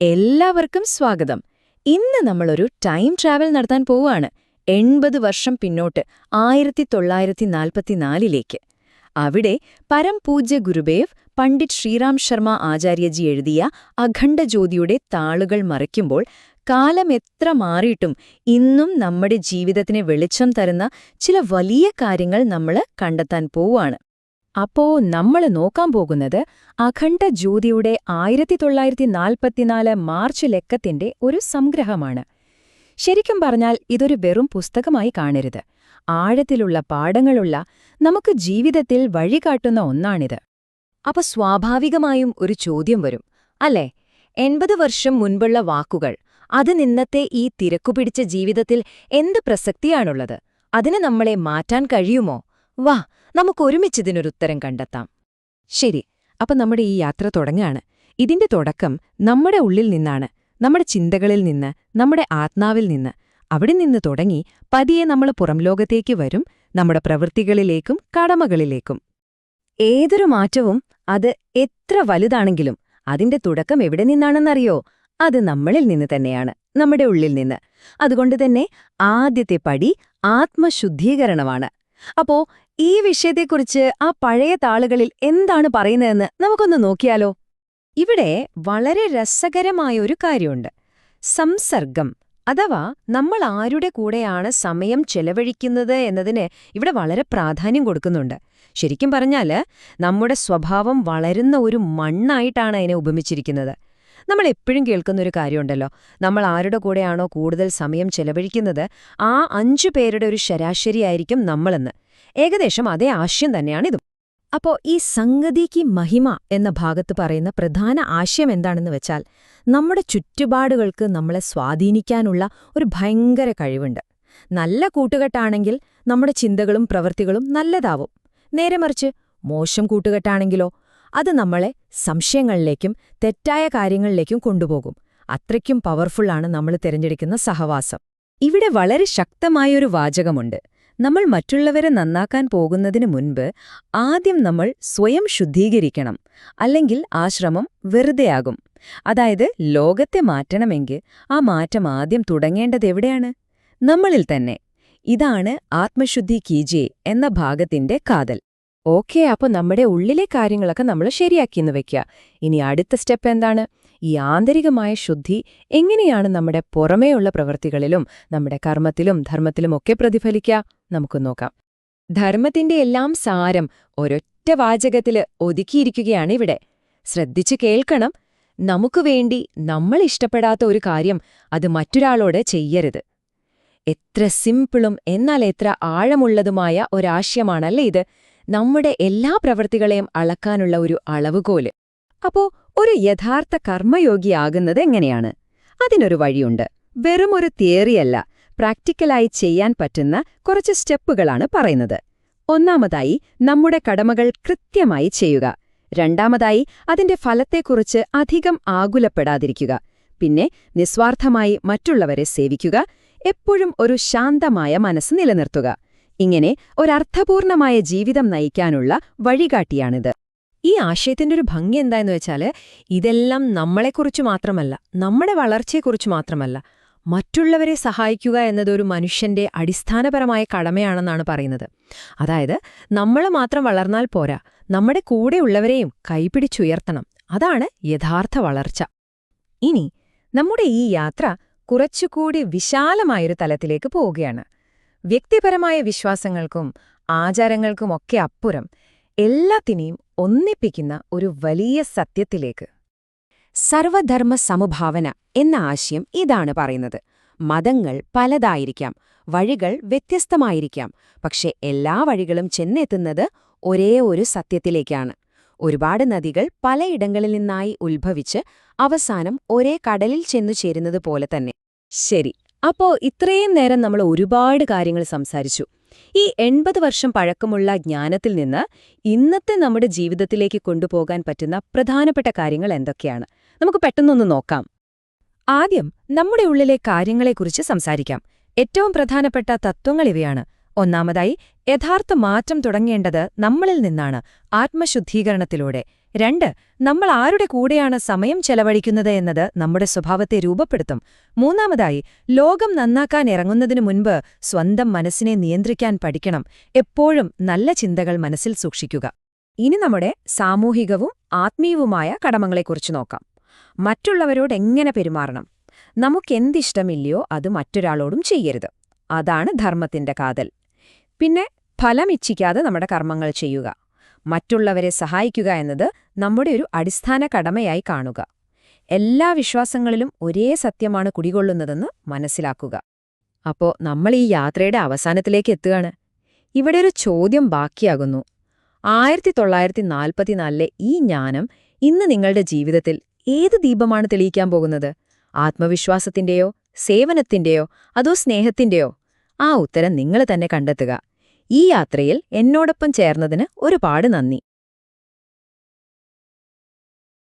എല്ലാവർക്കും സ്വാഗതം. ഇന്ന് നമ്മളൊരു ടൈം ട്രാവൽ നടത്താൻ പോവുകയാണ്. 80 വർഷം പിന്നോട്ട് 1944ലേക്ക്. അവിടെ പരംപൂജ്യ ഗുരുദേവ് പണ്ഡിറ്റ് ശ്രീറാം ശർമ്മ ആചാര്യജി എഴുതിയ അഖണ്ഡജ്യോതിയുടെ താളുകൾ മറിക്കുമ്പോൾ കാലം എത്ര മാറിയിട്ടും ഇന്നും നമ്മുടെ ജീവിതത്തിന് വെളിച്ചം തരുന്ന ചില വലിയ കാര്യങ്ങൾ നമ്മൾ കണ്ടെത്താൻ പോവുകയാണ്. അപ്പോ നമ്മൾ നോക്കാൻ പോകുന്നത് അഖണ്ഡജ്യോതിയുടെ 1944 മാർച്ച് ലക്കത്തിന്റെ ഒരു സംഗ്രഹമാണ്. ശരിക്കും പറഞ്ഞാൽ ഇതൊരു വെറും പുസ്തകമായി കാണരുത്. ആഴത്തിലുള്ള പാഠങ്ങളുള്ള, നമുക്ക് ജീവിതത്തിൽ വഴികാട്ടുന്ന ഒന്നാണിത്. അപ്പൊ സ്വാഭാവികമായും ഒരു ചോദ്യം വരും, അല്ലേ? 80 വർഷം മുൻപുള്ള വാക്കുകൾ, അത് ഇന്നത്തെ ഈ തിരക്കുപിടിച്ച ജീവിതത്തിൽ എന്ത് പ്രസക്തിയാണുള്ളത്? അതിന് നമ്മളെ മാറ്റാൻ കഴിയുമോ? വാ, നമുക്കൊരുമിച്ചിതിനൊരുത്തരം കണ്ടെത്താം. ശരി, അപ്പൊ നമ്മുടെ ഈ യാത്ര തുടങ്ങാണ്. ഇതിന്റെ തുടക്കം നമ്മുടെ ഉള്ളിൽ നിന്നാണ്, നമ്മുടെ ചിന്തകളിൽ നിന്ന്, നമ്മുടെ ആത്മാവിൽ നിന്ന്. അവിടെ നിന്ന് തുടങ്ങി പതിയെ നമ്മൾ പുറംലോകത്തേക്ക് വരും, നമ്മുടെ പ്രവൃത്തികളിലേക്കും കടമകളിലേക്കും. ഏതൊരു മാറ്റവും, അത് എത്ര വലുതാണെങ്കിലും അതിന്റെ തുടക്കം എവിടെ നിന്നാണെന്നറിയോ? അത് നമ്മളിൽ നിന്ന് തന്നെയാണ്, നമ്മുടെ ഉള്ളിൽ നിന്ന്. അതുകൊണ്ടുതന്നെ ആദ്യത്തെ പടി ആത്മശുദ്ധീകരണമാണ്. അപ്പോ ഈ വിഷയത്തെക്കുറിച്ച് ആ പഴയ താളുകളിൽ എന്താണ് പറയുന്നതെന്ന് നമുക്കൊന്ന് നോക്കിയാലോ? ഇവിടെ വളരെ രസകരമായൊരു കാര്യമുണ്ട്. സംസർഗം, അഥവാ നമ്മൾ ആരുടെ കൂടെയാണ് സമയം ചെലവഴിക്കുന്നത് എന്നതിന് ഇവിടെ വളരെ പ്രാധാന്യം കൊടുക്കുന്നുണ്ട്. ശരിക്കും പറഞ്ഞാല് നമ്മുടെ സ്വഭാവം വളരുന്ന ഒരു മണ്ണായിട്ടാണ് അതിനെ ഉപമിച്ചിരിക്കുന്നത്. നമ്മൾ എപ്പോഴും കേൾക്കുന്നൊരു കാര്യമുണ്ടല്ലോ, നമ്മൾ ആരുടെ കൂടെയാണോ കൂടുതൽ സമയം ചെലവഴിക്കുന്നത് ആ 5 പേരുടെ ഒരു ശരാശരിയായിരിക്കും നമ്മളെന്ന്. ഏകദേശം അതേ ആശയം തന്നെയാണിതും. അപ്പോ ഈ സംഗതിക്ക് മഹിമ എന്ന ഭാഗത്ത് പറയുന്ന പ്രധാന ആശയം എന്താണെന്ന് വെച്ചാൽ, നമ്മുടെ ചുറ്റുപാടുകൾക്ക് നമ്മളെ സ്വാധീനിക്കാനുള്ള ഒരു ഭയങ്കര കഴിവുണ്ട്. നല്ല കൂട്ടുകെട്ടാണെങ്കിൽ നമ്മുടെ ചിന്തകളും പ്രവൃത്തികളും നല്ലതാവും. നേരെ മറിച്ച് മോശം കൂട്ടുകെട്ടാണെങ്കിലോ അത് നമ്മളെ സംശയങ്ങളിലേക്കും തെറ്റായ കാര്യങ്ങളിലേക്കും കൊണ്ടുപോകും. അത്രയ്ക്കും പവർഫുള്ളാണ് നമ്മൾ തിരഞ്ഞെടുക്കുന്ന സഹവാസം. ഇവിടെ വളരെ ശക്തമായൊരു വാചകമുണ്ട്. നമ്മൾ മറ്റുള്ളവരെ നന്നാക്കാൻ പോകുന്നതിന് മുൻപ് ആദ്യം നമ്മൾ സ്വയം ശുദ്ധീകരിക്കണം, അല്ലെങ്കിൽ ആ ശ്രമം വെറുതെയാകും. അതായത് ലോകത്തെ മാറ്റണമെങ്കിൽ ആ മാറ്റം ആദ്യം തുടങ്ങേണ്ടതെവിടെയാണ്? നമ്മളിൽ തന്നെ. ഇതാണ് ആത്മശുദ്ധി കീജിയെ എന്ന ഭാഗത്തിന്റെ കാതൽ. ഓക്കേ, അപ്പൊ നമ്മുടെ ഉള്ളിലെ കാര്യങ്ങളൊക്കെ നമ്മൾ ശരിയാക്കിയെന്ന് വെക്കുക. ഇനി അടുത്ത സ്റ്റെപ്പ് എന്താണ്? ഈ ആന്തരികമായ ശുദ്ധി എങ്ങനെയാണ് നമ്മുടെ പുറമേയുള്ള പ്രവൃത്തികളിലും നമ്മുടെ കർമ്മത്തിലും ധർമ്മത്തിലുമൊക്കെ പ്രതിഫലിക്കുക? നമുക്ക് നോക്കാം. ധർമ്മത്തിന്റെ എല്ലാം സാരം ഒരൊറ്റ വാചകത്തില് ഒതുക്കിയിരിക്കുകയാണ് ഇവിടെ. ശ്രദ്ധിച്ചു കേൾക്കണം. നമുക്ക് വേണ്ടി നമ്മൾ ഇഷ്ടപ്പെടാത്ത ഒരു കാര്യം അത് മറ്റൊരാളോട് ചെയ്യരുത്. എത്ര സിമ്പിളും എന്നാൽ എത്ര ആഴമുള്ളതുമായ ഒരാശയമാണല്ലേ ഇത്? നമ്മുടെ എല്ലാ പ്രവൃത്തികളെയും അളക്കാനുള്ള ഒരു അളവുകോല്. അപ്പോ ഒരു യഥാർത്ഥ കർമ്മയോഗിയാകുന്നത് എങ്ങനെയാണ്? അതിനൊരു വഴിയുണ്ട്. വെറുമൊരു തിയറിയല്ല, പ്രാക്ടിക്കലായി ചെയ്യാൻ പറ്റുന്ന കുറച്ച് സ്റ്റെപ്പുകളാണ് പറയുന്നത്. ഒന്നാമതായി, നമ്മുടെ കടമകൾ കൃത്യമായി ചെയ്യുക. രണ്ടാമതായി, അതിന്റെ ഫലത്തെക്കുറിച്ച് അധികം ആകുലപ്പെടാതിരിക്കുക. പിന്നെ നിസ്വാർത്ഥമായി മറ്റുള്ളവരെ സേവിക്കുക. എപ്പോഴും ഒരു ശാന്തമായ മനസ്സ് നിലനിർത്തുക. ഇങ്ങനെ ഒരർത്ഥപൂർണമായ ജീവിതം നയിക്കാനുള്ള വഴികാട്ടിയാണിത്. ഈ ആശയത്തിന്റെ ഒരു ഭംഗി എന്തായെന്ന് വെച്ചാല്, ഇതെല്ലാം നമ്മളെക്കുറിച്ച് മാത്രമല്ല, നമ്മുടെ വളർച്ചയെക്കുറിച്ച് മാത്രമല്ല, മറ്റുള്ളവരെ സഹായിക്കുക എന്നതൊരു മനുഷ്യന്റെ അടിസ്ഥാനപരമായ കടമയാണെന്നാണ് പറയുന്നത്. അതായത് നമ്മൾ മാത്രം വളർന്നാൽ പോരാ, നമ്മുടെ കൂടെയുള്ളവരെയും കൈപിടിച്ചുയർത്തണം. അതാണ് യഥാർത്ഥ വളർച്ച. ഇനി നമ്മുടെ ഈ യാത്ര കുറച്ചുകൂടി വിശാലമായൊരു തലത്തിലേക്ക് പോവുകയാണ്. വ്യക്തിപരമായ വിശ്വാസങ്ങൾക്കും ആചാരങ്ങൾക്കുമൊക്കെ അപ്പുറം എല്ലാത്തിനെയും ഒന്നിപ്പിക്കുന്ന ഒരു വലിയ സത്യത്തിലേക്ക്. സർവധർമ്മ സമഭാവന എന്ന ആശയം ഇതാണ് പറയുന്നത്. മതങ്ങൾ പലതായിരിക്കാം, വഴികൾ വ്യത്യസ്തമായിരിക്കാം, പക്ഷെ എല്ലാ വഴികളും ചെന്നെത്തുന്നത് ഒരേ ഒരു സത്യത്തിലേക്കാണ്. ഒരുപാട് നദികൾ പലയിടങ്ങളിൽ നിന്നായി ഉത്ഭവിച്ച് അവസാനം ഒരേ കടലിൽ ചെന്നു ചേരുന്നത് പോലെ തന്നെ. ശരി, അപ്പോ ഇത്രയും നേരം നമ്മൾ ഒരുപാട് കാര്യങ്ങൾ സംസാരിച്ചു. ഈ 80 വർഷം പഴക്കമുള്ള ജ്ഞാനത്തിൽ നിന്ന് ഇന്നത്തെ നമ്മുടെ ജീവിതത്തിലേക്ക് കൊണ്ടുപോകാൻ പറ്റുന്ന പ്രധാനപ്പെട്ട കാര്യങ്ങൾ എന്തൊക്കെയാണ്? നമുക്ക് പെട്ടെന്നൊന്ന് നോക്കാം. ആദ്യം നമ്മുടെ ഉള്ളിലെ കാര്യങ്ങളെക്കുറിച്ച് സംസാരിക്കാം. ഏറ്റവും പ്രധാനപ്പെട്ട തത്വങ്ങളിവയാണ്. ഒന്നാമതായി, യഥാർത്ഥ മാറ്റം തുടങ്ങേണ്ടത് നമ്മളിൽ നിന്നാണ്, ആത്മശുദ്ധീകരണത്തിലൂടെ. 2. നമ്മൾ ആരുടെ കൂടെയാണ് സമയം ചെലവഴിക്കുന്നത് എന്നത് നമ്മുടെ സ്വഭാവത്തെ രൂപപ്പെടുത്തും. മൂന്നാമതായി, ലോകം നന്നാക്കാൻ ഇറങ്ങുന്നതിനു മുൻപ് സ്വന്തം മനസ്സിനെ നിയന്ത്രിക്കാൻ പഠിക്കണം. എപ്പോഴും നല്ല ചിന്തകൾ മനസ്സിൽ സൂക്ഷിക്കുക. ഇനി നമ്മുടെ സാമൂഹികവും ആത്മീയവുമായ കടമകളെക്കുറിച്ച് നോക്കാം. മറ്റുള്ളവരോട് എങ്ങനെ പെരുമാറണം? നമുക്കെന്തിഷ്ടമില്ലയോ അത് മറ്റൊരാളോടും ചെയ്യരുത്. അതാണ് ധർമ്മത്തിന്റെ കാതൽ. പിന്നെ ഫലമിച്ഛിക്കാതെ നമ്മുടെ കർമ്മങ്ങൾ ചെയ്യുക. മറ്റുള്ളവരെ സഹായിക്കുക എന്നത് നമ്മുടെ ഒരു അടിസ്ഥാന കടമയായി കാണുക. എല്ലാ വിശ്വാസങ്ങളിലും ഒരേ സത്യമാണ് കുടികൊള്ളുന്നതെന്ന് മനസ്സിലാക്കുക. അപ്പോ നമ്മൾ ഈ യാത്രയുടെ അവസാനത്തിലേക്ക് എത്തുകയാണ്. ഇവിടെ ഒരു ചോദ്യം ബാക്കിയാകുന്നു. 1944 ഈ ജ്ഞാനം ഇന്ന് നിങ്ങളുടെ ജീവിതത്തിൽ ഏത് ദീപമാണ് തെളിയിക്കാൻ പോകുന്നത്? ആത്മവിശ്വാസത്തിന്റെയോ, സേവനത്തിന്റെയോ, അതോ സ്നേഹത്തിന്റെയോ? ആ ഉത്തരം നിങ്ങൾ തന്നെ കണ്ടെത്തുക. ഈ യാത്രയിൽ എന്നോടൊപ്പം ചേർന്നതിന് ഒരുപാട് നന്ദി.